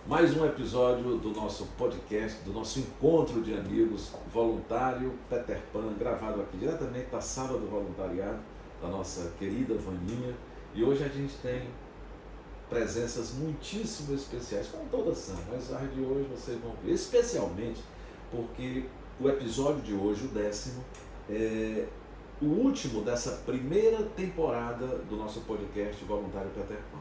Mais um episódio do nosso podcast, do nosso encontro de amigos voluntário Peter Pan, gravado aqui diretamente da sala do voluntariado da nossa querida Vaninha. E hoje a gente tem presenças muitíssimo especiais, como todas são, mas a de hoje vocês vão ver, especialmente porque o episódio de hoje, o 10º, é o último dessa primeira temporada do nosso podcast Voluntário Peter Pan.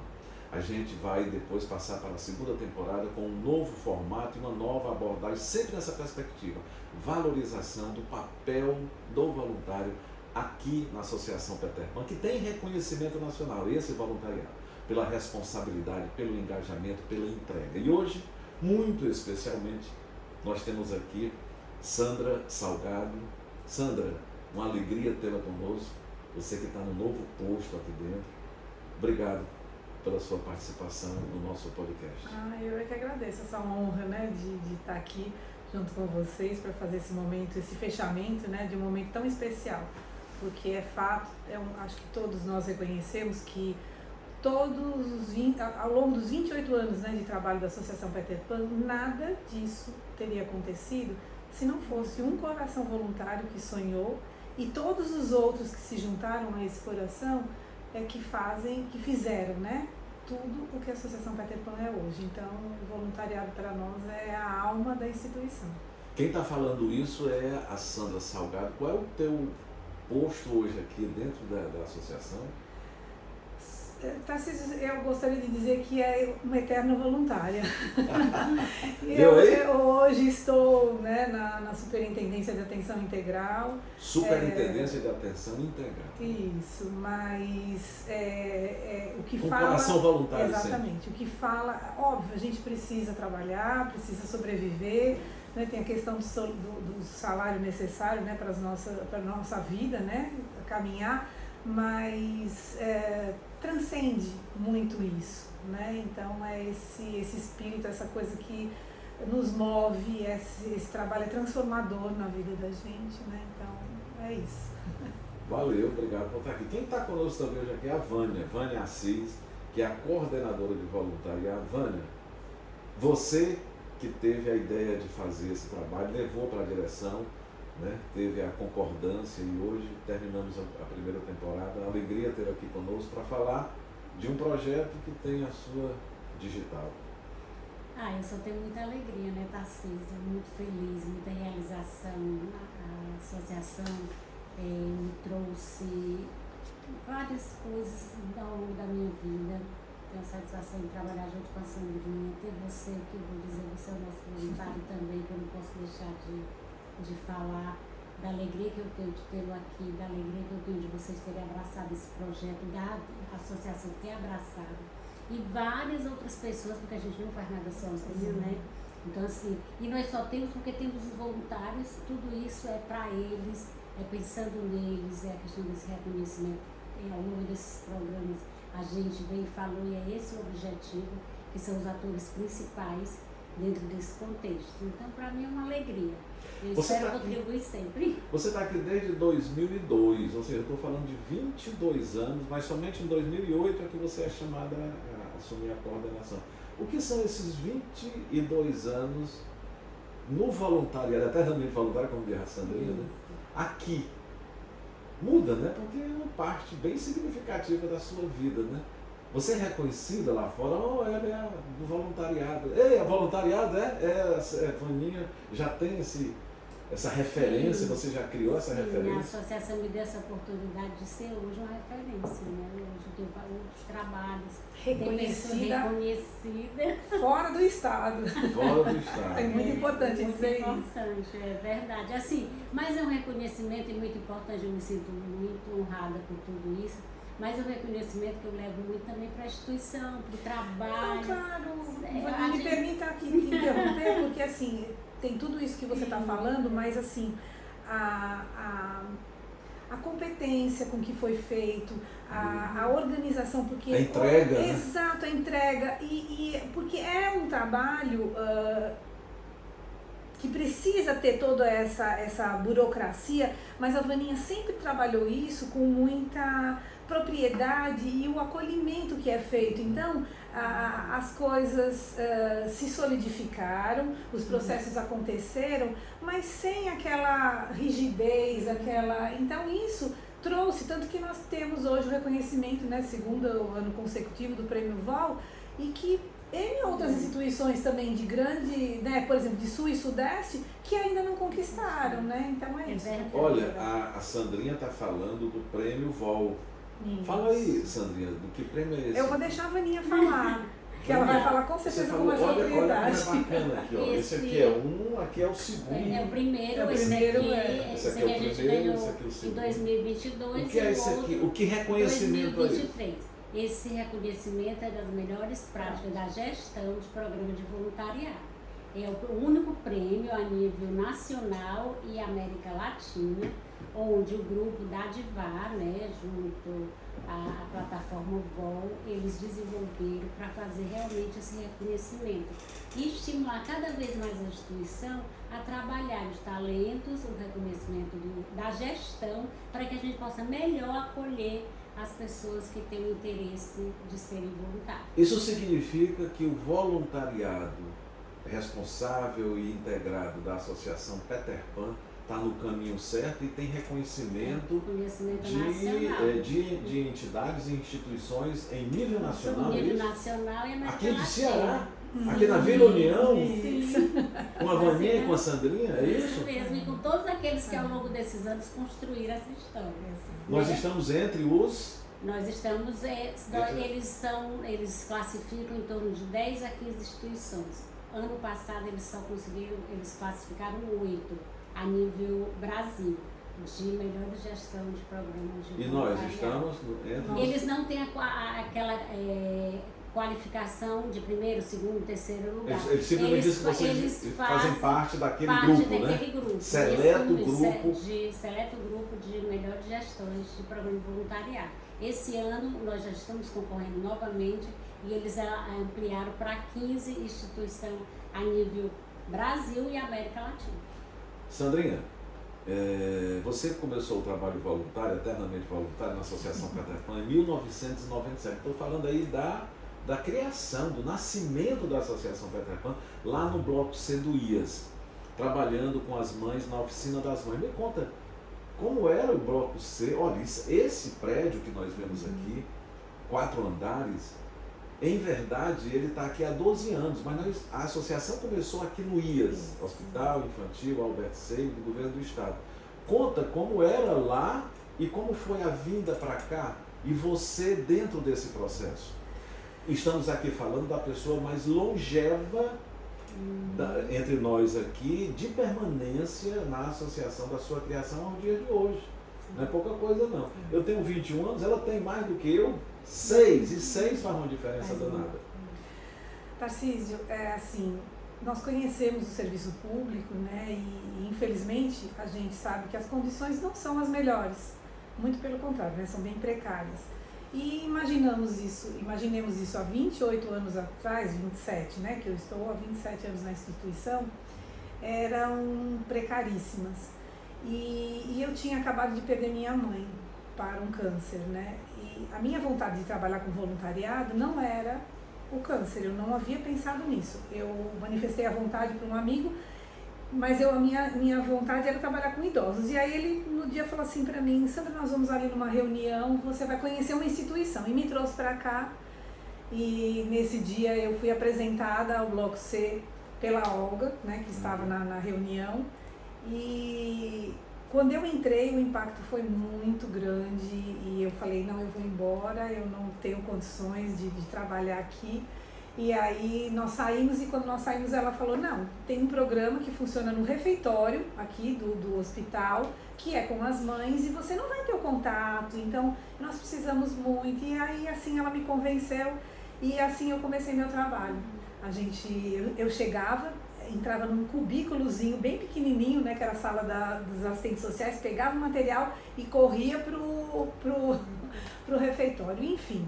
A gente vai depois passar para a segunda temporada com um novo formato e uma nova abordagem, sempre nessa perspectiva, valorização do papel do voluntário aqui na Associação Peter Pan, que tem reconhecimento nacional, esse voluntariado, pela responsabilidade, pelo engajamento, pela entrega. E hoje, muito especialmente, nós temos aqui Sandra Salgado. Sandra, uma alegria tê-la conosco, você que está no novo posto aqui dentro. Obrigado pela sua participação no nosso podcast. Eu é que agradeço essa honra, né, de estar aqui junto com vocês para fazer esse momento, esse fechamento, né, de um momento tão especial, porque é fato, acho que todos nós reconhecemos que ao longo dos 28 anos, né, de trabalho da Associação Peter Pan, nada disso teria acontecido se não fosse um coração voluntário que sonhou e todos os outros que se juntaram a esse coração que fizeram, né, tudo o que a Associação Peter Pan é hoje. Então, o voluntariado para nós é a alma da instituição. Quem está falando isso é a Sandra Salgado. Qual é o teu posto hoje aqui dentro da associação? Tarcísio, eu gostaria de dizer que é uma eterna voluntária. Eu hoje estou, né, na Superintendência de Atenção Integral. Superintendência de Atenção Integral. Isso, mas o que com fala... coração voluntário. Exatamente, sempre. O que fala... Óbvio, a gente precisa trabalhar, precisa sobreviver, né, tem a questão do salário necessário, né, para a nossa vida, né, caminhar, mas transcende muito isso, né? Então esse espírito, essa coisa que nos move, esse trabalho é transformador na vida da gente, né? Então é isso. Valeu, obrigado por estar aqui. Quem está conosco também hoje aqui é a Vânia Assis, que é a coordenadora de voluntariado. Vânia, você que teve a ideia de fazer esse trabalho, levou para a direção, né? Teve a concordância e hoje terminamos a primeira temporada. A alegria ter aqui conosco para falar de um projeto que tem a sua digital. Eu só tenho muita alegria, né, Tarcísio? Muito feliz, muita realização. A associação me trouxe várias coisas ao longo da minha vida. Tenho a satisfação de trabalhar junto com a Sandrinha, ter você, que eu vou dizer, você é o nosso voluntário também, que eu não posso deixar de falar, da alegria que eu tenho de tê-lo aqui, da alegria que eu tenho de vocês terem abraçado esse projeto, da associação ter abraçado, e várias outras pessoas, porque a gente não faz nada sozinho, né? Então assim, e nós só temos porque temos os voluntários, tudo isso é para eles, é pensando neles, é a questão desse reconhecimento, ao longo desses programas a gente vem e falou, e é esse o objetivo, que são os atores principais dentro desse contexto. Então, para mim é uma alegria. Eu espero contribuir sempre. Você está aqui desde 2002, ou seja, eu estou falando de 22 anos, mas somente em 2008 é que você é chamada a assumir a coordenação. O que são esses 22 anos no voluntariado, eternamente voluntário, como diz a Sandrinha, né? Aqui? Muda, né? Porque é uma parte bem significativa da sua vida, né? Você é reconhecida lá fora, ela é do voluntariado. A voluntariado Vaninha, já tem essa referência, você já criou essa referência? A associação me deu essa oportunidade de ser hoje uma referência, né? Hoje eu tenho outros trabalhos. Reconhecida fora do estado. Fora do estado. É muito importante dizer isso. Muito importante, é verdade. Assim, mas é um reconhecimento e muito importante, eu me sinto muito honrada por tudo isso. Mas o reconhecimento que eu levo muito também para a instituição, para o trabalho. Claro, me permita aqui te interromper, porque assim, tem tudo isso que você está falando, mas assim, a competência com que foi feito, a organização, porque... A entrega, né? Exato, a entrega, porque é um trabalho que precisa ter toda essa burocracia, mas a Vaninha sempre trabalhou isso com muita propriedade e o acolhimento que é feito. Então, as coisas se solidificaram, os processos aconteceram, mas sem aquela rigidez, Então, isso trouxe, tanto que nós temos hoje o reconhecimento, né, segundo ano consecutivo do Prêmio VOL, e que em outras instituições também de grande, né, por exemplo, de Sul e Sudeste, que ainda não conquistaram, né? Então é isso. Olha, a Sandrinha está falando do Prêmio VOL. Isso. Fala aí, Sandrinha, do que prêmio é esse? Eu vou deixar a Vaninha falar, que ela vai falar com certeza com mais propriedade. Olha que bacana aqui, ó. Esse aqui é um, aqui é o segundo. É o primeiro, esse aqui é o a gente primeiro, ganhou esse aqui é o em segundo. 2022. O que é esse aqui? O que reconhecimento 2023. é esse? Esse reconhecimento é das melhores práticas da gestão de programa de voluntariado. É o único prêmio a nível nacional e América Latina, onde o grupo da Divar, né, junto à plataforma VOL, eles desenvolveram para fazer realmente esse reconhecimento e estimular cada vez mais a instituição a trabalhar os talentos, o reconhecimento da gestão, para que a gente possa melhor acolher as pessoas que têm o interesse de serem voluntários. Isso significa que o voluntariado responsável e integrado da Associação Peter Pan está no caminho certo e tem reconhecimento de entidades e instituições em nível nacional. Nível nacional e América aqui de Latina. Ceará, aqui na Vila União, com a Vaninha e com a Assim, Sandrinha, é isso? Isso mesmo, e com todos aqueles que ao longo desses anos construíram essa história. Nós estamos entre os... Nós estamos, eles classificam em torno de 10 a 15 instituições. Ano passado eles classificaram 8 a nível Brasil, de melhores gestão de programas de voluntariado. E nós estamos entre... Eles não têm aquela qualificação de primeiro, segundo, terceiro lugar. Eles simplesmente dizem que vocês fazem parte daquele grupo, Seleto grupo de melhores gestões de programa de voluntariado. Esse ano nós já estamos concorrendo novamente e eles ampliaram para 15 instituições a nível Brasil e América Latina. Sandrinha, você começou o trabalho voluntário, eternamente voluntário, na Associação Peter Pan em 1997. Estou falando aí da criação, do nascimento da Associação Peter Pan, lá no Bloco C do IAS, trabalhando com as mães na Oficina das Mães. Me conta, como era o Bloco C? Olha, esse prédio que nós vemos aqui, 4 andares, em verdade ele está aqui há 12 anos, mas a associação começou aqui no IAS, Hospital Infantil Albert Seio, do Governo do Estado. Conta como era lá e como foi a vinda para cá e você dentro desse processo. Estamos aqui falando da pessoa mais longeva entre nós aqui, de permanência na associação da sua criação ao dia de hoje. Não é pouca coisa não. Eu tenho 21 anos, ela tem mais do que eu, 6, e 6 faz uma diferença danada. Tarcísio, assim, nós conhecemos o serviço público, né, e infelizmente a gente sabe que as condições não são as melhores, muito pelo contrário, né, são bem precárias. E imaginemos isso há 28 anos atrás, 27, né, que eu estou há 27 anos na instituição, eram precaríssimas. E eu tinha acabado de perder minha mãe para um câncer, né? E a minha vontade de trabalhar com voluntariado não era o câncer, eu não havia pensado nisso. Eu manifestei a vontade para um amigo, mas a minha vontade era trabalhar com idosos. E aí ele no dia falou assim para mim: Sandra, nós vamos ali numa reunião, você vai conhecer uma instituição. E me trouxe para cá, e nesse dia eu fui apresentada ao Bloco C pela Olga, né, que estava na reunião. E quando eu entrei, o impacto foi muito grande e eu falei, não, eu vou embora, eu não tenho condições de trabalhar aqui. E aí nós saímos, e quando nós saímos ela falou, não, tem um programa que funciona no refeitório aqui do hospital, que é com as mães, e você não vai ter o contato, então nós precisamos muito. E aí assim ela me convenceu e assim eu comecei meu trabalho. Eu chegava, entrava num cubículozinho bem pequenininho, né, que era a sala dos assistentes sociais, pegava o material e corria pro refeitório, enfim.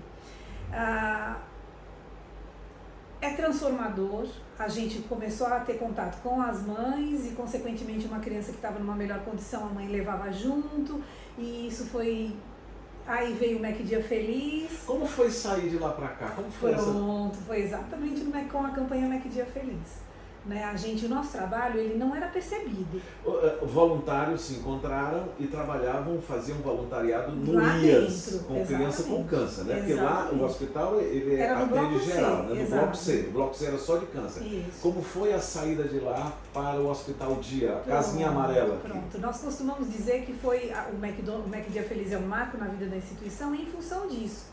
É transformador, a gente começou a ter contato com as mães e, consequentemente, uma criança que estava numa melhor condição, a mãe levava junto, e isso foi... Aí veio o Mac Dia Feliz. Como foi sair de lá para cá? Como foi Pronto, foi exatamente com a campanha Mac Dia Feliz. Né, o nosso trabalho, ele não era percebido. Voluntários se encontraram e trabalhavam, faziam voluntariado no lá IAS, dentro, com criança com câncer, né? Porque lá o hospital ele atende geral, né? No bloco C. O bloco C era só de câncer. Isso. Como foi a saída de lá para o Hospital Dia, a casinha amarela aqui? Pronto, nós costumamos dizer que foi o Mac Dia Feliz é um marco na vida da instituição em função disso.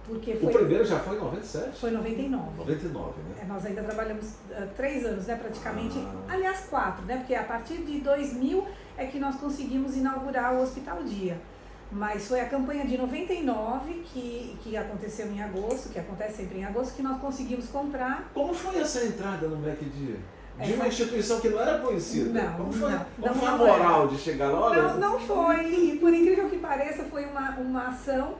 Porque o primeiro já foi em 97? Foi em 99. 99, né? Nós ainda trabalhamos 3 anos, né, praticamente. Aliás, 4, né? Porque a partir de 2000 é que nós conseguimos inaugurar o Hospital Dia. Mas foi a campanha de 99 que aconteceu em agosto, que acontece sempre em agosto, que nós conseguimos comprar. Como foi essa entrada no Mac Dia? De uma instituição que não era conhecida. Como foi a moral de chegar lá? Olha, não foi. E por incrível que pareça, foi uma ação...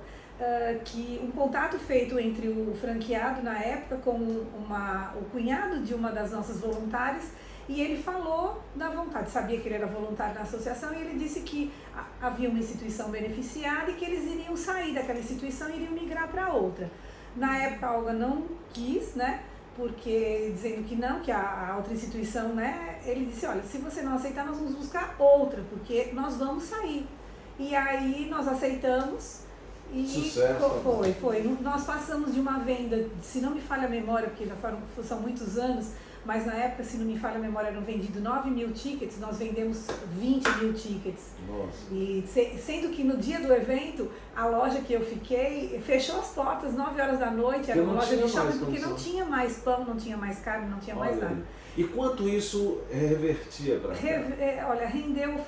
um contato feito entre o franqueado na época com o cunhado de uma das nossas voluntárias, e ele falou da vontade, sabia que ele era voluntário na associação, e ele disse que havia uma instituição beneficiada e que eles iriam sair daquela instituição e iriam migrar para outra. Na época a Olga não quis, né? Porque dizendo que não, que a outra instituição, né? Ele disse, olha, se você não aceitar, nós vamos buscar outra, porque nós vamos sair. E aí nós aceitamos. E sucesso. Foi. Nós passamos de uma venda, se não me falha a memória, porque já são muitos anos, mas na época, se não me falha a memória, eram vendidos 9.000 tickets, nós vendemos 20.000 tickets. Nossa. E sendo que no dia do evento, a loja que eu fiquei fechou as portas 9 horas da noite, era uma loja de shopping, porque não tinha mais pão, não tinha mais carne, não tinha mais nada. E quanto isso revertia para cá? Olha, rendeu,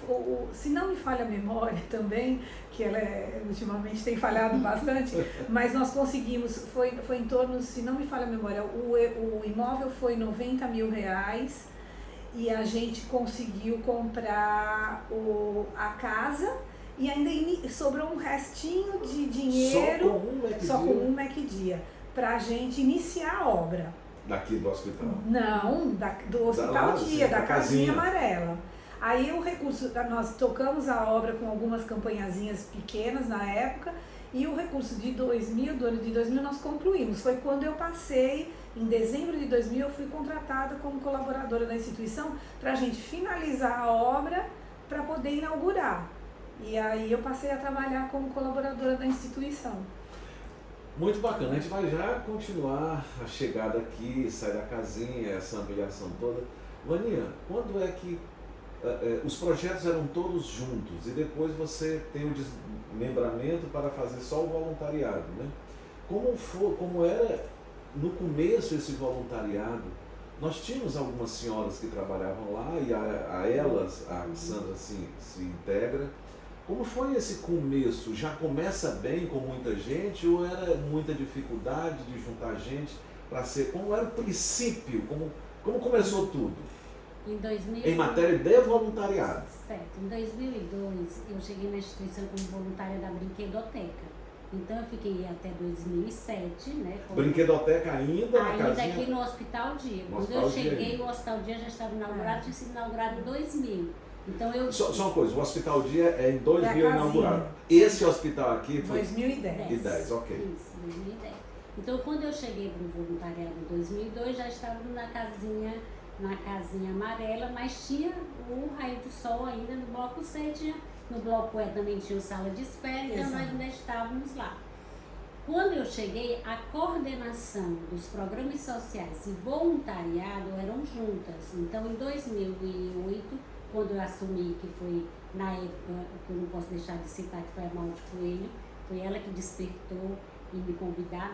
se não me falha a memória também, que ela ultimamente tem falhado bastante, mas nós conseguimos, foi em torno, se não me falha a memória, o imóvel foi R$90 mil e a gente conseguiu comprar a casa e ainda sobrou um restinho de dinheiro, só com um Mac Dia, para a gente iniciar a obra. Daqui do hospital? Não, do Hospital Dia, da casinha amarela. Aí o recurso, nós tocamos a obra com algumas campanhazinhas pequenas na época, e o recurso do ano de 2000 nós concluímos. Foi quando eu passei, em dezembro de 2000, eu fui contratada como colaboradora da instituição para a gente finalizar a obra para poder inaugurar. E aí eu passei a trabalhar como colaboradora da instituição. Muito bacana, a gente vai já continuar a chegada aqui, sair da casinha, essa ampliação toda. Vaninha, quando é que os projetos eram todos juntos e depois você tem o desmembramento para fazer só o voluntariado, né? Como era no começo esse voluntariado? Nós tínhamos algumas senhoras que trabalhavam lá e a elas, a Sandra se integra. Como foi esse começo? Já começa bem com muita gente ou era muita dificuldade de juntar gente para ser... Como era o princípio? Como começou tudo? Em matéria de voluntariado. Certo. Em 2002, eu cheguei na instituição como voluntária da Brinquedoteca. Então, eu fiquei até 2007, né? Brinquedoteca ainda na casinha? Ainda aqui no Hospital Dia. Quando eu cheguei, o Hospital Dia já estava inaugurado, tinha sido inaugurado em 2000. Então Só uma coisa, o Hospital Dia é em 2000 inaugurado. Esse hospital aqui foi... 2010. Ok. Isso, 2010. Então, quando eu cheguei para o voluntariado em 2002, já estava na casinha amarela, mas tinha o raio do sol ainda no bloco C, no bloco E também tinha sala de espera, então nós ainda estávamos lá. Quando eu cheguei, a coordenação dos programas sociais e voluntariado eram juntas. Então, em 2008, quando eu assumi, que foi na época, que eu não posso deixar de citar, que foi a Malte Coelho, foi ela que despertou e me convidar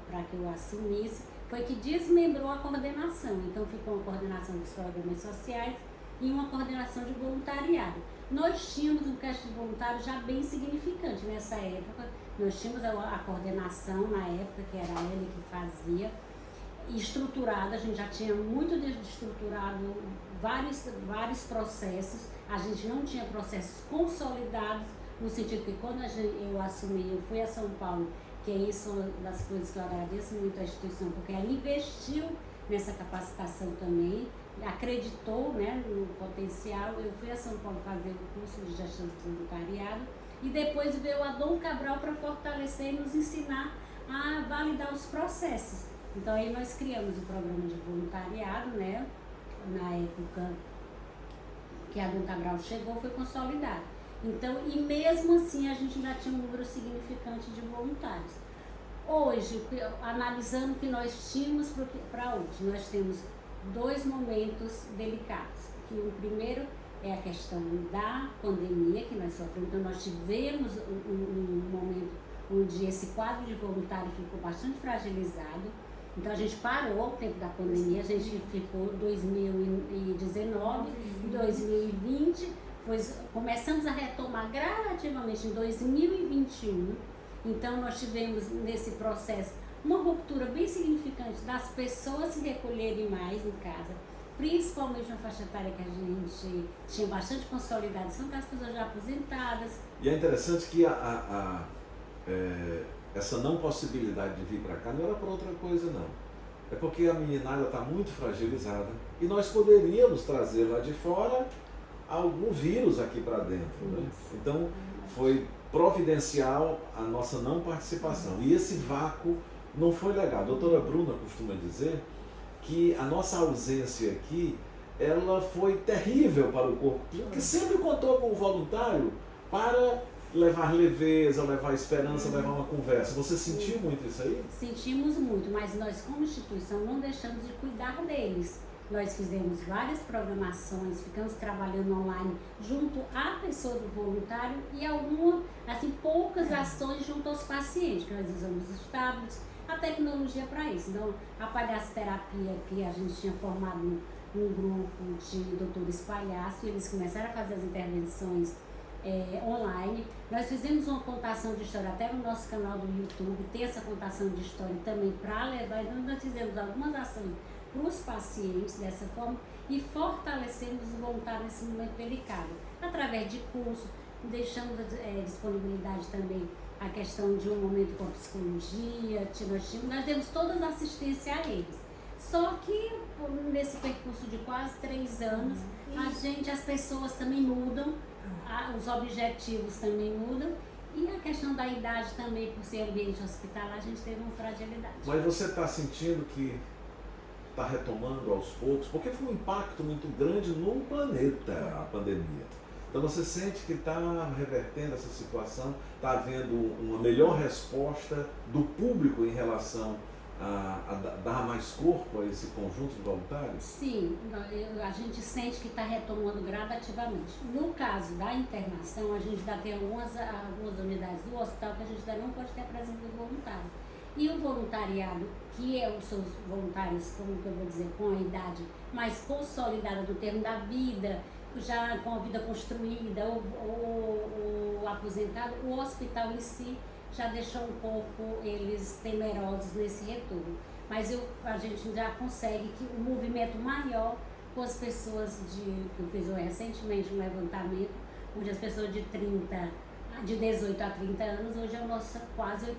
para que eu assumisse, foi que desmembrou a coordenação. Então ficou uma coordenação dos programas sociais e uma coordenação de voluntariado. Nós tínhamos um cast de voluntário já bem significante nessa época. Nós tínhamos a coordenação na época, que era ela que fazia, estruturada, a gente já tinha muito estruturado vários processos, a gente não tinha processos consolidados, no sentido que quando eu assumi, eu fui a São Paulo que isso é uma das coisas que eu agradeço muito à instituição, porque ela investiu nessa capacitação também, acreditou, né, no potencial. Eu fui a São Paulo fazer o curso de gestão de voluntariado e depois veio a Dom Cabral para fortalecer e nos ensinar a validar os processos. Então aí nós criamos o programa de voluntariado, né, na época que a Dom Cabral chegou, foi consolidado. Então, e mesmo assim a gente ainda tinha um número significante de voluntários. Hoje, analisando o que nós tínhamos para hoje, nós temos 2 momentos delicados. Que o primeiro é a questão da pandemia que nós sofremos. Então nós tivemos um momento onde esse quadro de voluntário ficou bastante fragilizado. Então a gente parou o tempo da pandemia, a gente ficou 2019, 2020, pois começamos a retomar gradativamente em 2021. Então nós tivemos nesse processo uma ruptura bem significante das pessoas se recolherem mais em casa, principalmente na faixa etária que a gente tinha bastante consolidada, são aquelas pessoas já aposentadas. E é interessante que essa não possibilidade de vir para cá não era para outra coisa, não. É porque a meninada está muito fragilizada e nós poderíamos trazer lá de fora algum vírus aqui para dentro, né? Então foi providencial a nossa não participação. E esse vácuo não foi legal. A doutora Bruna costuma dizer que a nossa ausência aqui, ela foi terrível para o corpo, porque sempre contou com o voluntário para levar leveza, levar esperança, levar uma conversa. Você sentiu muito isso aí? Sentimos muito, mas nós como instituição não deixamos de cuidar deles. Nós fizemos várias programações, ficamos trabalhando online junto à pessoa do voluntário e algumas, assim, poucas ações junto aos pacientes, que nós usamos os tablets, a tecnologia para isso. Então, a palhaçoterapia que a gente tinha formado um grupo de doutores palhaço, eles começaram a fazer as intervenções online. Nós fizemos uma contação de história até no nosso canal do YouTube, tem essa contação de história também para levar. Então, nós fizemos algumas ações para os pacientes dessa forma e fortalecemos os voluntários nesse momento delicado, através de cursos, deixamos a disponibilidade também a questão de um momento com a psicologia, nós demos toda a assistência a eles. Só que nesse percurso de quase 3 anos, as pessoas também mudam, os objetivos também mudam e a questão da idade também, por ser ambiente hospitalar, a gente teve uma fragilidade. Mas você está sentindo que está retomando aos poucos, porque foi um impacto muito grande no planeta, a pandemia. Então você sente que está revertendo essa situação, está havendo uma melhor resposta do público em relação a dar mais corpo a esse conjunto de voluntários? Sim, a gente sente que está retomando gradativamente. No caso da internação, a gente ainda tem algumas unidades do hospital que a gente ainda não pode ter a presença do voluntário. E o voluntariado, que os seus voluntários, como que eu vou dizer, com a idade mais consolidada do termo da vida, já com a vida construída, ou aposentado, o hospital em si já deixou um pouco eles temerosos nesse retorno. Mas a gente já consegue que um movimento maior com as pessoas que eu fiz recentemente um levantamento, onde as pessoas de 18 a 30 anos, hoje é o nosso quase 80%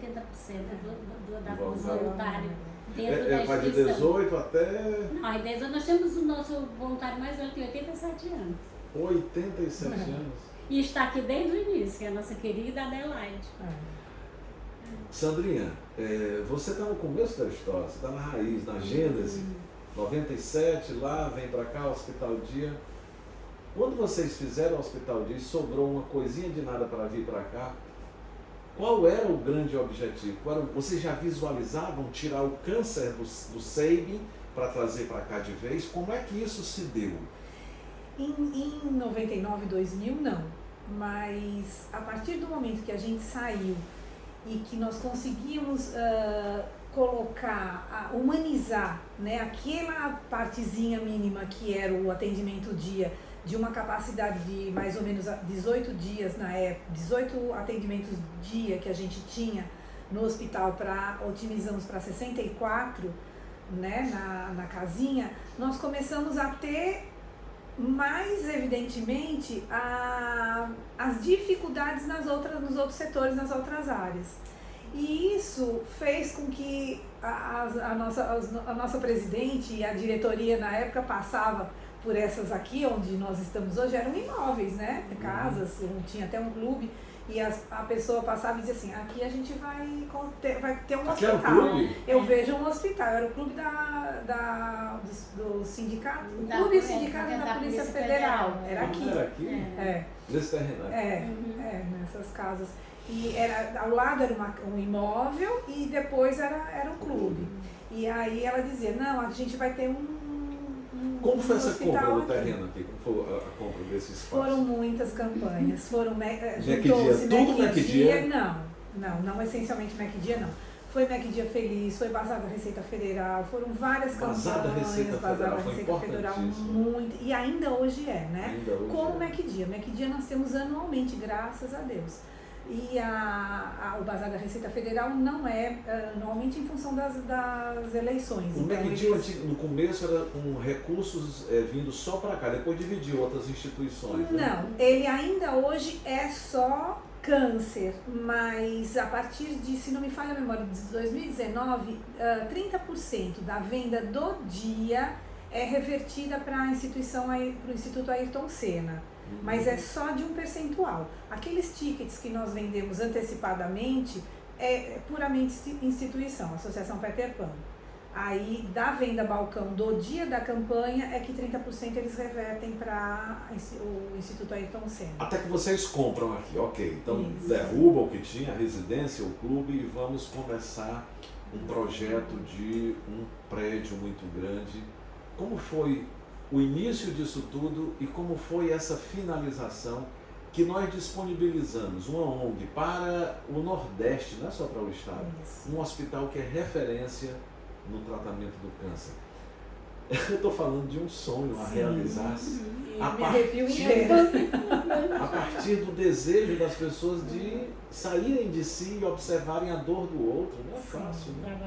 da voluntário dentro da instituição. Vai de 18 até... Não, em 18 nós temos o nosso voluntário mais velho, tem 87 anos. 87 anos. E está aqui desde o início, que é a nossa querida Adelaide. Sandrinha, você está no começo da história, você está na raiz, na gênese. 97, lá, vem para cá, Hospital Dia. Quando vocês fizeram o Hospital Dia e sobrou uma coisinha de nada para vir para cá, qual era o grande objetivo? Vocês já visualizavam tirar o câncer do SEIB para trazer para cá de vez? Como é que isso se deu? Em 99, 2000, não. Mas a partir do momento que a gente saiu e que nós conseguimos humanizar, né, aquela partezinha mínima que era o atendimento dia, de uma capacidade de mais ou menos 18 dias na época, 18 atendimentos dia que a gente tinha no hospital, otimizamos para 64, né, na casinha, nós começamos a ter mais evidentemente as dificuldades nos outros setores, nas outras áreas. E isso fez com que a nossa presidente e a diretoria na época passava por essas aqui, onde nós estamos hoje, eram imóveis, né? Casas, tinha até um clube. E a pessoa passava e dizia assim, aqui a gente vai ter um hospital. Eu vejo um hospital, era o clube do sindicato, o clube e sindicato da Polícia Federal. Era aqui. Era aqui? Nesse terreno. Nessas casas. E ao lado era um imóvel e depois era um clube. E aí ela dizia, não, a gente vai ter Como foi essa compra do terreno aqui? Como foi a compra desse espaço? Foram muitas campanhas. MacDia, tudo MacDia? Não essencialmente MacDia, não. Foi MacDia Feliz, foi Bazar da Receita Federal, foram várias campanhas. Bazar da Receita Federal, muito. E ainda hoje né? Ainda hoje como MacDia. MacDia nós temos anualmente, graças a Deus. E o Bazar da Receita Federal não é anualmente em função das eleições. O MacDia no começo era com recursos vindo só para cá, depois dividiu outras instituições. Não, ele ainda hoje é só câncer, mas a partir de, se não me falha a memória, de 2019, 30% da venda do dia é revertida para o Instituto Ayrton Senna. Mas é só de um percentual. Aqueles tickets que nós vendemos antecipadamente é puramente instituição, Associação Peter Pan. Aí, da venda balcão do dia da campanha, é que 30% eles revertem para o Instituto Ayrton Senna. Até que vocês compram aqui, ok. Então, Isso. derruba o que tinha, a residência, o clube, e vamos começar um projeto de um prédio muito grande. Como foi o início disso tudo e como foi essa finalização que nós disponibilizamos uma ONG para o Nordeste, não é só para o Estado, um hospital que é referência no tratamento do câncer. Eu estou falando de um sonho a realizar-se a partir do desejo das pessoas de saírem de si e observarem a dor do outro. Não é fácil, né?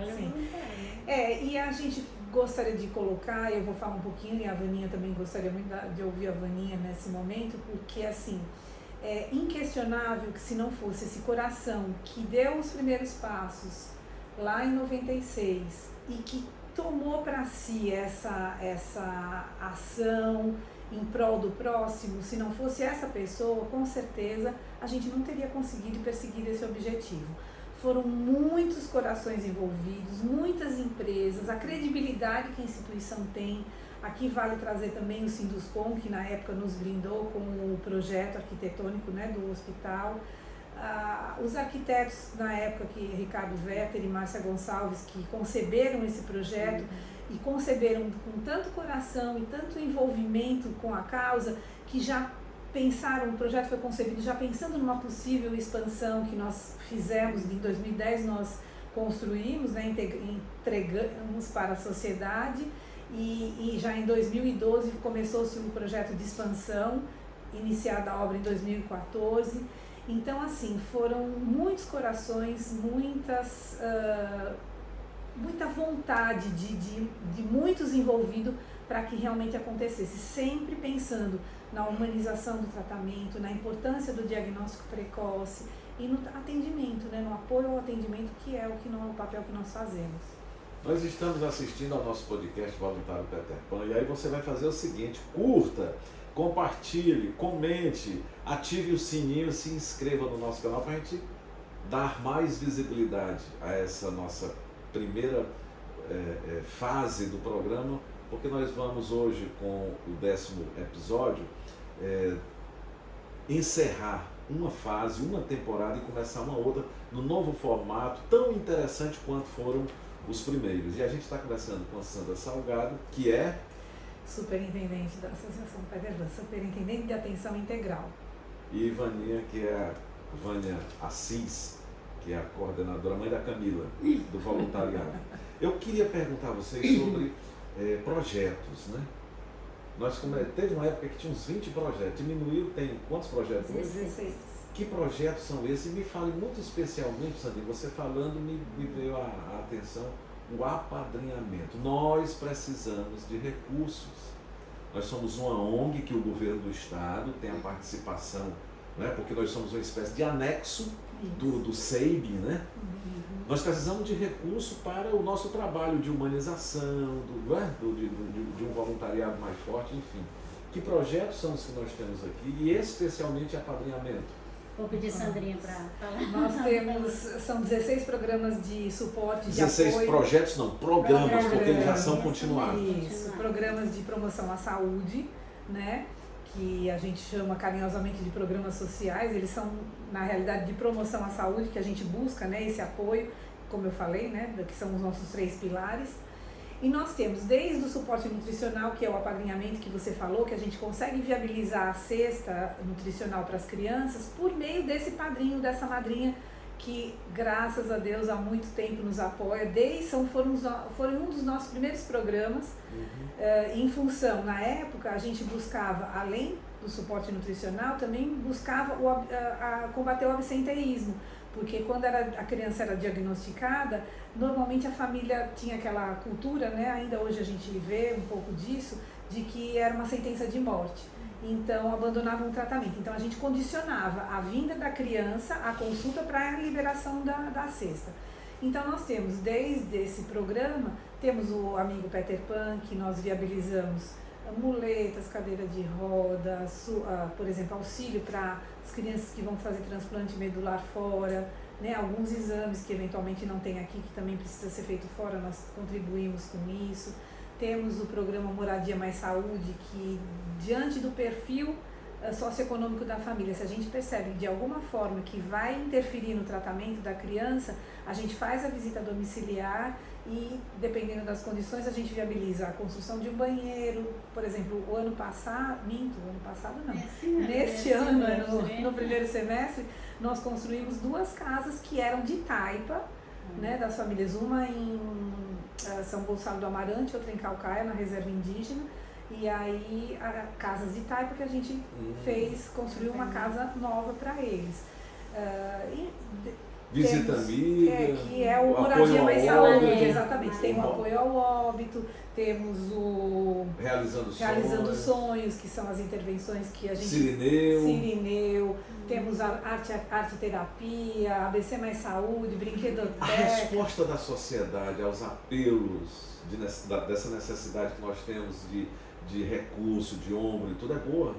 E a gente gostaria de colocar, eu vou falar um pouquinho, e a Vaninha também gostaria muito de ouvir a Vaninha nesse momento, porque assim, é inquestionável que se não fosse esse coração que deu os primeiros passos lá em 96 e que tomou para si essa ação em prol do próximo, se não fosse essa pessoa, com certeza a gente não teria conseguido perseguir esse objetivo. Foram muitos corações envolvidos, muitas empresas, a credibilidade que a instituição tem. Aqui vale trazer também o Sinduscom, que na época nos brindou com o projeto arquitetônico, né, do hospital. Os arquitetos na época, Ricardo Vetter e Márcia Gonçalves, que conceberam esse projeto e conceberam com tanto coração e tanto envolvimento com a causa, que já pensaram, o projeto foi concebido já pensando numa possível expansão que nós fizemos em 2010, nós construímos, né, entregamos para a sociedade e já em 2012 começou-se um projeto de expansão, iniciada a obra em 2014. Então, assim, foram muitos corações, muita vontade de muitos envolvidos para que realmente acontecesse, sempre pensando na humanização do tratamento, na importância do diagnóstico precoce e no atendimento, né, no apoio ao atendimento, que é o papel que nós fazemos. Nós estamos assistindo ao nosso podcast Voluntário Peter Pan, e aí você vai fazer o seguinte: curta, compartilhe, comente, ative o sininho, se inscreva no nosso canal para a gente dar mais visibilidade a essa nossa primeira fase do programa, porque nós vamos hoje, com o 10º episódio, encerrar uma fase, uma temporada e começar uma outra no novo formato, tão interessante quanto foram os primeiros. E a gente está conversando com a Sandra Salgado, que é superintendente da Associação Peter Pan, superintendente de atenção integral. E Vaninha, que é a Vânia Assis, que é a coordenadora, mãe da Camila, do voluntariado. Eu queria perguntar a vocês sobre projetos, né? Teve uma época que tinha uns 20 projetos, diminuiu, tem quantos projetos? 16. Que projetos são esses? E me fale muito especialmente, Sandrinha, você falando, me veio a atenção o apadrinhamento. Nós precisamos de recursos. Nós somos uma ONG que o governo do estado tem a participação, né, porque nós somos uma espécie de anexo do SEIB, né? Nós precisamos de recurso para o nosso trabalho de humanização, de um voluntariado mais forte, enfim. Que projetos são os que nós temos aqui e especialmente apadrinhamento? Vou pedir Sandrinha para falar. Nós temos, são 16 programas de suporte, 16 de apoio. projetos não, programas, porque eles já são continuados. Isso, programas de promoção à saúde, né? Que a gente chama carinhosamente de programas sociais. Eles são, na realidade, de promoção à saúde, que a gente busca, né, esse apoio, como eu falei, né, que são os nossos 3 pilares. E nós temos desde o suporte nutricional, que é o apadrinhamento que você falou, que a gente consegue viabilizar a cesta nutricional para as crianças por meio desse padrinho, dessa madrinha, que graças a Deus há muito tempo nos apoia. Foram um dos nossos primeiros programas, em função, na época, a gente buscava, além do suporte nutricional, também buscava combater o absenteísmo. Porque quando a criança era diagnosticada, normalmente a família tinha aquela cultura, né? Ainda hoje a gente vê um pouco disso, de que era uma sentença de morte. Então abandonavam o tratamento. Então a gente condicionava a vinda da criança à consulta para a liberação da cesta. Então nós temos, desde esse programa, temos o Amigo Peter Pan, que nós viabilizamos muletas, cadeira de roda, por exemplo, auxílio para as crianças que vão fazer transplante medular fora, né? Alguns exames que eventualmente não tem aqui, que também precisa ser feito fora, nós contribuímos com isso. Temos o programa Moradia Mais Saúde, que diante do perfil socioeconômico da família, se a gente percebe de alguma forma que vai interferir no tratamento da criança, a gente faz a visita domiciliar e, dependendo das condições, a gente viabiliza a construção de um banheiro. Por exemplo, o ano passado não, neste ano, no primeiro semestre, nós construímos 2 casas que eram de taipa, né, das famílias, uma em São Gonçalo do Amarante, outra em Caucaia, na reserva indígena. E aí, casas de taipa que a gente construiu uma casa nova para eles. Visita amiga, que é o Moradia Mais Saúde, exatamente. Tem o apoio ao óbito, temos o Realizando Sonhos, que são as intervenções que a gente... Sirineu, temos a arte terapia, ABC Mais Saúde, Brinquedoteca. A resposta da sociedade aos apelos dessa necessidade que nós temos de recurso, de ombro e tudo é boa.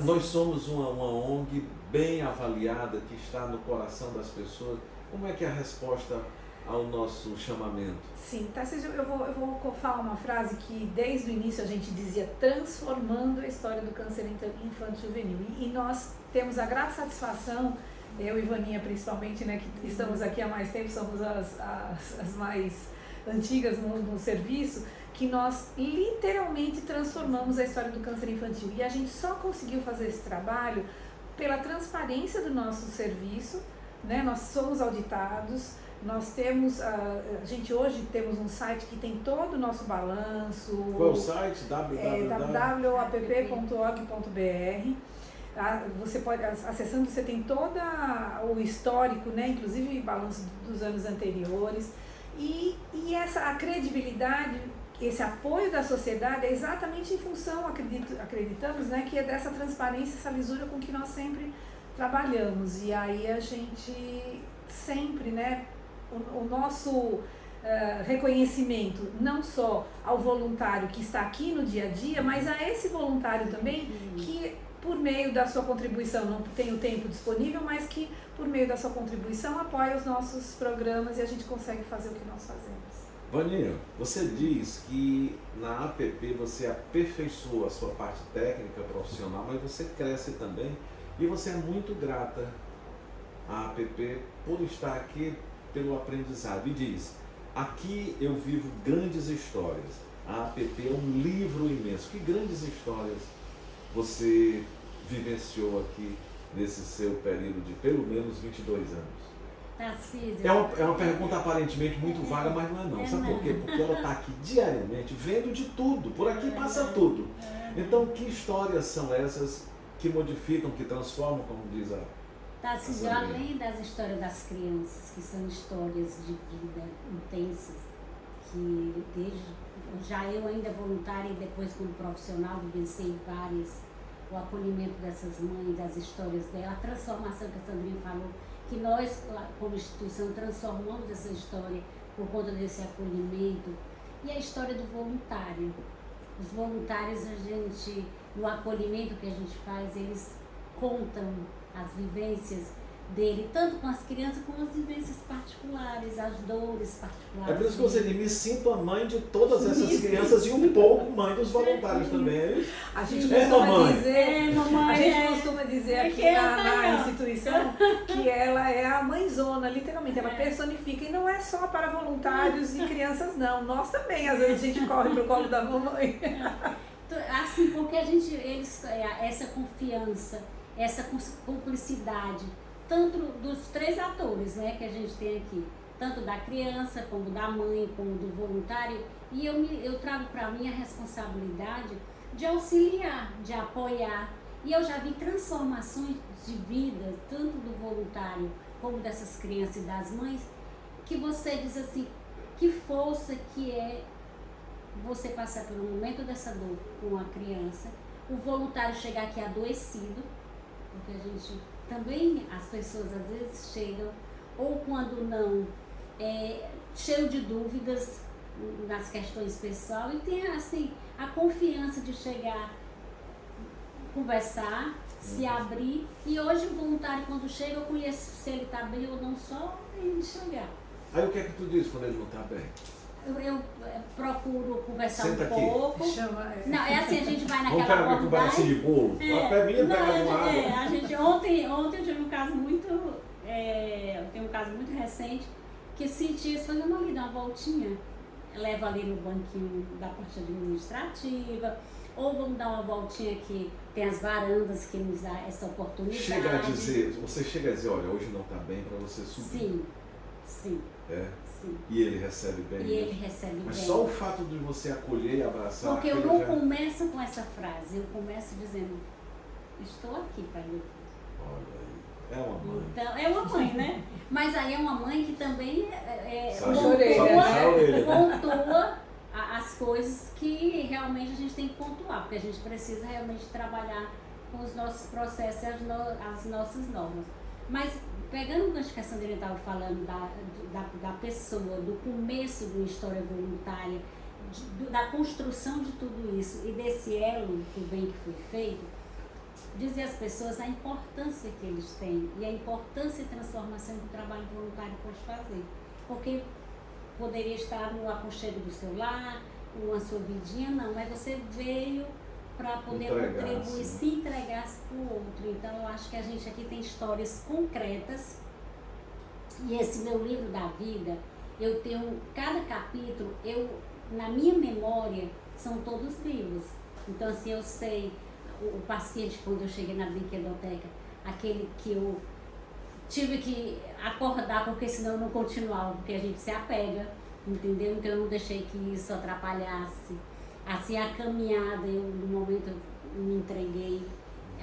Nós somos uma ONG bem avaliada, que está no coração das pessoas. Como é que é a resposta ao nosso chamamento? Sim, Tarcísio, eu vou falar uma frase que desde o início a gente dizia: transformando a história do câncer infantil juvenil. E nós temos a grata satisfação, eu e Vaninha principalmente, né, que estamos aqui há mais tempo, somos as mais antigas no serviço, que nós literalmente transformamos a história do câncer infantil. E a gente só conseguiu fazer esse trabalho pela transparência do nosso serviço, né? Nós somos auditados, nós temos, a gente hoje temos um site que tem todo o nosso balanço. Qual é o site? www.app.org.br. Você pode, acessando, você tem todo o histórico, né? Inclusive balanço dos anos anteriores. E a credibilidade, esse apoio da sociedade é exatamente em função, acreditamos, né, que é dessa transparência, essa lisura com que nós sempre trabalhamos. E aí a gente sempre, né, o nosso reconhecimento não só ao voluntário que está aqui no dia a dia, mas a esse voluntário também que, por meio da sua contribuição, não tem o tempo disponível, mas que por meio da sua contribuição apoia os nossos programas e a gente consegue fazer o que nós fazemos. Vaninha, você diz que na APP você aperfeiçoa a sua parte técnica, profissional, mas você cresce também e você é muito grata à APP por estar aqui pelo aprendizado. E diz: aqui eu vivo grandes histórias. A APP é um livro imenso. Que grandes histórias você vivenciou aqui nesse seu período de pelo menos 22 anos? É uma pergunta aparentemente muito vaga, mas não é não. Sabe por quê? Porque ela está aqui diariamente vendo de tudo, por aqui passa tudo. Então, que histórias são essas que modificam, que transformam, como diz a Tarcísio, além das histórias das crianças, que são histórias de vida intensas, que já eu ainda voluntária e depois como profissional vivenciei várias, o acolhimento dessas mães, as histórias dela, a transformação que a Sandrinha falou, que nós, como instituição, transformamos essa história por conta desse acolhimento. E a história do voluntário. Os voluntários, no acolhimento que a gente faz, eles contam as vivências dele, tanto com as crianças como as vivências particulares, as dores particulares. É por isso que você diz, me sinto a mãe de todas essas crianças e um pouco mãe dos voluntários também. A gente costuma dizer aqui na instituição que ela é a mãezona, literalmente, ela personifica, e não é só para voluntários e crianças não, nós também, às vezes a gente corre pro colo da mamãe. Assim, porque essa confiança, essa cumplicidade, tanto dos 3 atores, né, que a gente tem aqui, tanto da criança, como da mãe, como do voluntário, e eu trago para mim a responsabilidade de auxiliar, de apoiar, e eu já vi transformações de vida, tanto do voluntário como dessas crianças e das mães, que você diz assim, que força que é você passar por um momento dessa dor com a criança, o voluntário chegar aqui adoecido, porque a gente também, as pessoas às vezes chegam, ou quando não, cheio de dúvidas nas questões pessoais, e tem assim, a confiança de chegar, conversar, se abrir, e hoje o voluntário quando chega, eu conheço se ele está bem ou não, só ele chegar. Aí o que é que tu diz quando ele não está bem? Eu procuro conversar Senta um pouco. Não, é assim, a gente vai naquela abordagem. Vamos pegar um pedacinho de bolo? A pé pega uma água. A gente, ontem eu tive um caso muito, eu tenho um caso muito recente, que senti isso, falei, vamos ali dar uma voltinha, leva ali no banquinho da parte administrativa, ou vamos dar uma voltinha que tem as varandas que nos dá essa oportunidade. Você chega a dizer, olha, hoje não está bem para você subir. Sim. É? Sim. E ele recebe bem. Mas bem. só o fato de você acolher e abraçar. Porque eu não começo com essa frase, eu começo dizendo, estou aqui para lhe. Olha aí, é uma mãe. Então, é uma mãe, né? Mas aí é uma mãe que também pontua as coisas que realmente a gente tem que pontuar, porque a gente precisa realmente trabalhar com os nossos processos e as nossas normas. Mas pegando o gancho que a Sandrina estava falando da pessoa, do começo de uma história voluntária, da construção de tudo isso e desse elo que bem que foi feito, dizer às pessoas a importância que eles têm e a importância e transformação que o trabalho voluntário pode fazer. Porque poderia estar no aconchego do seu lar, com a sua vidinha, não, mas você veio para poder contribuir, se entregasse para o outro. Então, eu acho que a gente aqui tem histórias concretas. E esse meu livro da vida, eu tenho, cada capítulo, na minha memória, são todos vivos. Então, assim, eu sei, o paciente, quando eu cheguei na brinquedoteca, aquele que eu tive que acordar, porque senão eu não continuava, porque a gente se apega, entendeu? Então, eu não deixei que isso atrapalhasse. Assim, a caminhada, no momento eu me entreguei,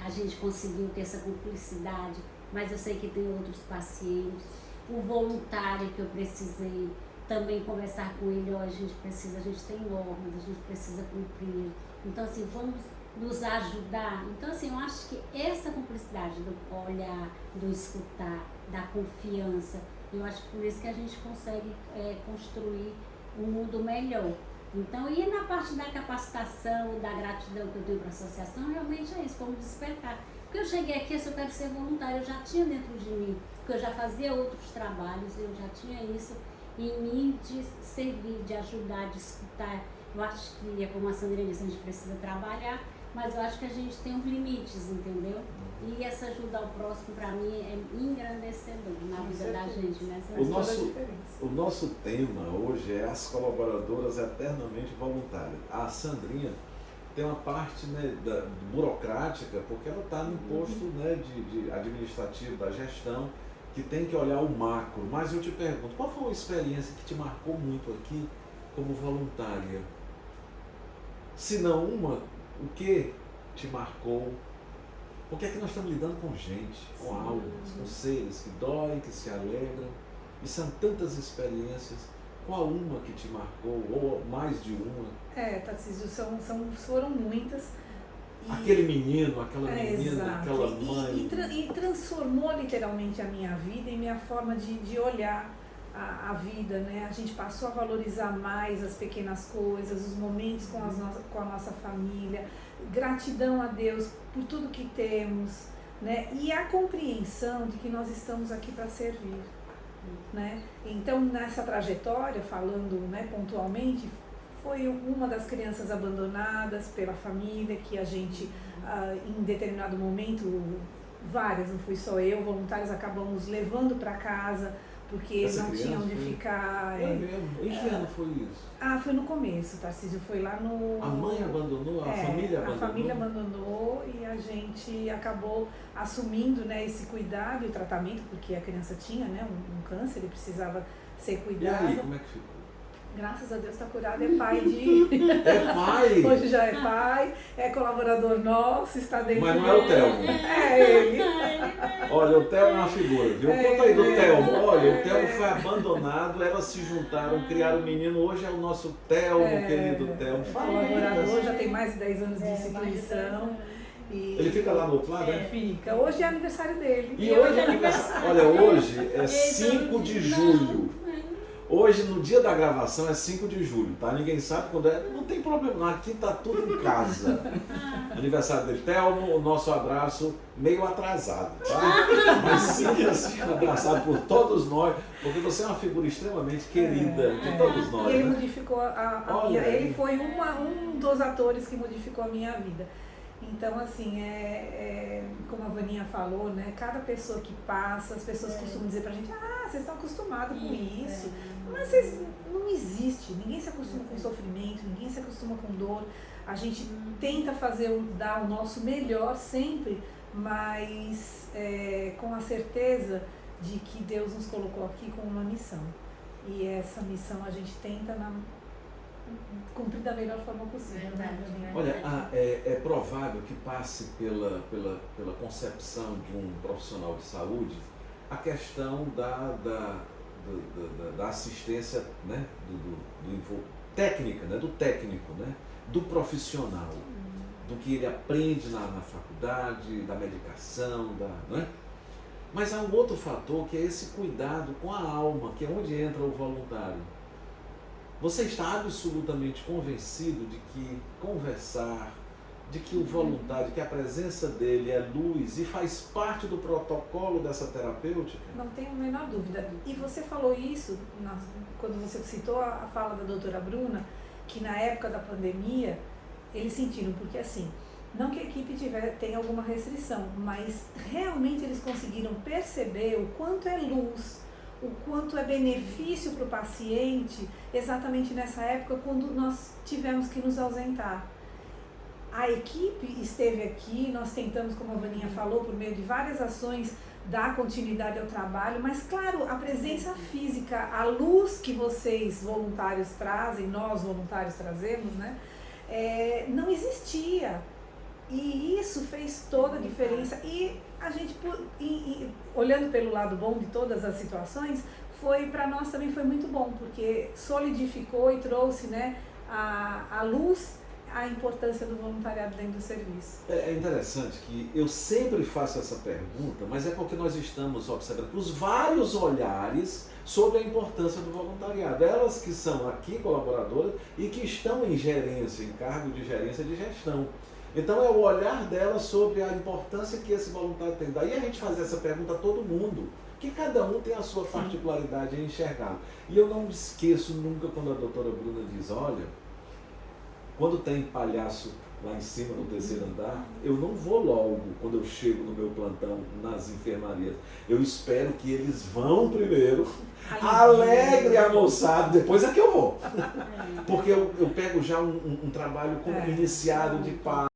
a gente conseguiu ter essa cumplicidade, mas eu sei que tem outros pacientes. O voluntário que eu precisei também conversar com ele, ó, a gente tem normas, a gente precisa cumprir. Então, assim, vamos nos ajudar. Então, assim, eu acho que essa cumplicidade do olhar, do escutar, da confiança, eu acho que por isso que a gente consegue construir um mundo melhor. Então, e na parte da capacitação, da gratidão que eu tenho para a associação, realmente é isso, vamos despertar. Porque eu cheguei aqui, eu quero ser voluntária, eu já tinha dentro de mim, porque eu já fazia outros trabalhos, eu já tinha isso em mim de servir, de ajudar, de escutar. Eu acho que, como a Sandrina disse, a gente precisa trabalhar, mas eu acho que a gente tem uns limites, entendeu? E essa ajuda ao próximo, para mim, é engrandecedor na vida da gente, né? O nosso tema hoje é as colaboradoras eternamente voluntárias. A Sandrinha tem uma parte, né, burocrática, porque ela está no posto, né, de administrativo, da gestão, que tem que olhar o macro. Mas eu te pergunto, qual foi a experiência que te marcou muito aqui como voluntária? Se não uma, o que te marcou? Porque aqui nós estamos lidando com gente, com almas, com seres que doem, que se alegram, e são tantas experiências. Qual uma que te marcou, ou mais de uma? Tarcísio, foram muitas, aquele menino, aquela menina, exato. aquela mãe. E transformou literalmente a minha vida e minha forma de olhar a vida, né? A gente passou a valorizar mais as pequenas coisas, os momentos com a nossa família, gratidão a Deus por tudo que temos, né? E a compreensão de que nós estamos aqui para servir, né? Então, nessa trajetória, falando, né, pontualmente, foi uma das crianças abandonadas pela família, que a gente, em determinado momento, várias, não fui só eu, voluntários acabamos levando para casa, porque essa não tinham onde ficar. É mesmo? Em que ano foi isso? Foi no começo, Tarcísio, foi lá no... A mãe abandonou? A família abandonou? A família abandonou e a gente acabou assumindo, né, esse cuidado e o tratamento, porque a criança tinha, né, um câncer e precisava ser cuidado. E aí, como é que ficou? Graças a Deus está curado, é pai de... É pai? Hoje já é pai, é colaborador nosso, está dentro... Mas não é o Telmo. É ele. Olha, o Telmo é uma figura, viu? Conta aí do Telmo. Olha, o Telmo foi abandonado, elas se juntaram, criaram o menino, hoje é o nosso Telmo, querido Telmo. Colaborador, já tem mais de 10 anos de instituição. Ele fica lá no outro lado, né? Fica. Hoje é aniversário dele. E hoje é aniversário. Olha, hoje é 5 de julho. Hoje, no dia da gravação, é 5 de julho, tá? Ninguém sabe quando é. Não tem problema, aqui tá tudo em casa. Aniversário dele. Telmo, o nosso abraço meio atrasado, tá? Mas sim, assim, abraçado por todos nós, porque você é uma figura extremamente querida de todos nós. E ele né? modificou a minha... Ele foi um dos atores que modificou a minha vida. Então, assim, como a Vaninha falou, né? Cada pessoa que passa, as pessoas costumam dizer pra gente, vocês estão acostumados com isso. Mas não existe, ninguém se acostuma com sofrimento, ninguém se acostuma com dor. A gente tenta dar o nosso melhor sempre, mas com a certeza de que Deus nos colocou aqui com uma missão. E essa missão a gente tenta cumprir da melhor forma possível. Olha, é provável que passe pela concepção de um profissional de saúde a questão da assistência, né, técnica, né, do técnico, né, do profissional, do que ele aprende na faculdade, da medicação, né? Mas há um outro fator que é esse cuidado com a alma, que é onde entra o voluntário. Você está absolutamente convencido de que conversar, de que o voluntário, que a presença dele é luz e faz parte do protocolo dessa terapêutica? Não tenho a menor dúvida. E você falou isso, quando você citou a fala da doutora Bruna, que na época da pandemia, eles sentiram, porque assim, não que a equipe tenha alguma restrição, mas realmente eles conseguiram perceber o quanto é luz, o quanto é benefício para o paciente, exatamente nessa época, quando nós tivemos que nos ausentar. A equipe esteve aqui, nós tentamos, como a Vaninha falou, por meio de várias ações, dar continuidade ao trabalho, mas claro, a presença física, a luz que vocês voluntários trazem, nós voluntários trazemos, né, não existia. E isso fez toda a diferença. E a gente, olhando pelo lado bom de todas as situações, para nós também foi muito bom, porque solidificou e trouxe, né, a luz, a importância do voluntariado dentro do serviço. É interessante que eu sempre faço essa pergunta, mas é porque nós estamos observando os vários olhares sobre a importância do voluntariado. Elas que são aqui colaboradoras e que estão em gerência, em cargo de gerência de gestão. Então é o olhar dela sobre a importância que esse voluntário tem. Daí a gente fazer essa pergunta a todo mundo, que cada um tem a sua particularidade em enxergar. E eu não esqueço nunca quando a doutora Bruna diz, olha, quando tem palhaço lá em cima no terceiro andar, eu não vou logo quando eu chego no meu plantão nas enfermarias. Eu espero que eles vão primeiro, alegre a moçada, depois é que eu vou. Porque eu pego já um trabalho como iniciado de paz.